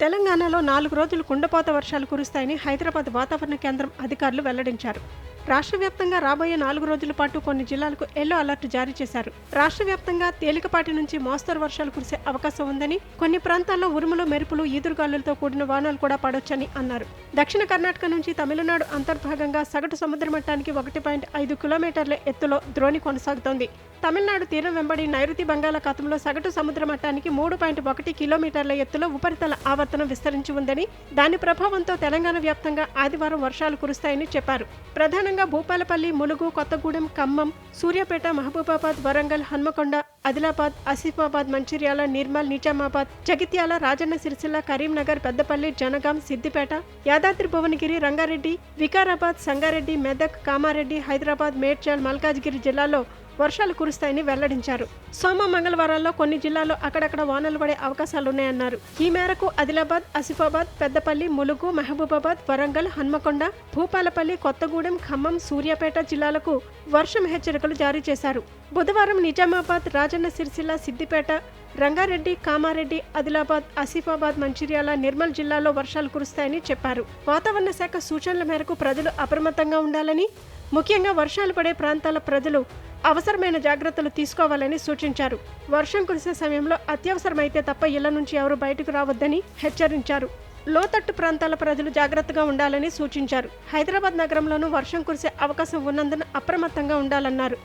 తెలంగాణలో 4 రోజులు కుండపోత వర్షాలు కురుస్తాయని హైదరాబాద్ వాతావరణ కేంద్రం అధికారులు వెల్లడించారు. రాష్ట్ర వ్యాప్తంగా రాబోయే 4 రోజుల పాటు కొన్ని జిల్లాలకు ఎల్లో అలర్ట్ జారీ చేశారు. రాష్ట్ర వ్యాప్తంగా తేలికపాటి నుంచి మోస్తరు వర్షాలు కురిసే అవకాశం ఉందని, కొన్ని ప్రాంతాల్లో ఉరుములు, మెరుపులు, ఈదురుగాలులతో కూడిన వానలు కూడా పడొచ్చని అన్నారు. దక్షిణ కర్ణాటక నుంచి తమిళనాడు అంతర్భాగంగా సగటు సముద్ర మట్టానికి 1.5 కిలోమీటర్ల ఎత్తులో ద్రోణి కొనసాగుతోంది. తమిళనాడు తీరం వెంబడి నైరుతి బంగాళాఖాతంలో సగటు సముద్ర మట్టానికి 3.1 కిలోమీటర్ల ఎత్తులో ఉపరితల ఆవర్తనం విస్తరించి ఉందని, దాని ప్రభావంతో తెలంగాణ వ్యాప్తంగా ఆదివారం వర్షాలు కురుస్తాయని చెప్పారు. ప్రధానంగా భూపాలపల్లి, ములుగు, కొత్తగూడెం, ఖమ్మం, సూర్యాపేట, మహబూబాబాద్, వరంగల్, హన్మకొండ, ఆదిలాబాద్, ఆసిఫాబాద్, మంచిర్యాల, నిర్మల్, నిజామాబాద్, జగిత్యాల, రాజన్న సిరిసిల్ల, కరీంనగర్, పెద్దపల్లి, జనగాం, సిద్దిపేట, యాదాద్రి భువనగిరి, రంగారెడ్డి, వికారాబాద్, సంగారెడ్డి, మెదక్, కామారెడ్డి, హైదరాబాద్, మేడ్చల్, మల్కాజ్గిరి జిల్లాల్లో వర్షాలు కురుస్తాయని వెల్లడించారు. సోమ, మంగళవారాల్లో కొన్ని జిల్లాల్లో అక్కడక్కడ వానలు పడే అవకాశాలున్నాయన్నారు. ఈ మేరకు ఆదిలాబాద్, ఆసిఫాబాద్, పెద్దపల్లి, ములుగు, మహబూబాబాద్, వరంగల్, హన్మకొండ, భూపాలపల్లి, కొత్తగూడెం, ఖమ్మం, సూర్యాపేట జిల్లాలకు వర్షం హెచ్చరికలు జారీ చేశారు. బుధవారం నిజామాబాద్, రాజన్న సిరిసిల్ల, సిద్దిపేట, రంగారెడ్డి, కామారెడ్డి, ఆదిలాబాద్, ఆసిఫాబాద్, మంచిర్యాల, నిర్మల్ జిల్లాల్లో వర్షాలు కురుస్తాయని చెప్పారు. వాతావరణ శాఖ సూచనల మేరకు ప్రజలు అప్రమత్తంగా ఉండాలని, ముఖ్యంగా వర్షాలు పడే ప్రాంతాల ప్రజలు అవసరమైన జాగ్రత్తలు తీసుకోవాలని సూచించారు. వర్షం కురిసే సమయంలో అత్యవసరమైతే తప్ప ఇళ్ల నుంచి ఎవరూ బయటకు రావద్దని హెచ్చరించారు. లోతట్టు ప్రాంతాల ప్రజలు జాగ్రత్తగా ఉండాలని సూచించారు. హైదరాబాద్ నగరంలోనూ వర్షం కురిసే అవకాశం ఉన్నందున అప్రమత్తంగా ఉండాలన్నారు.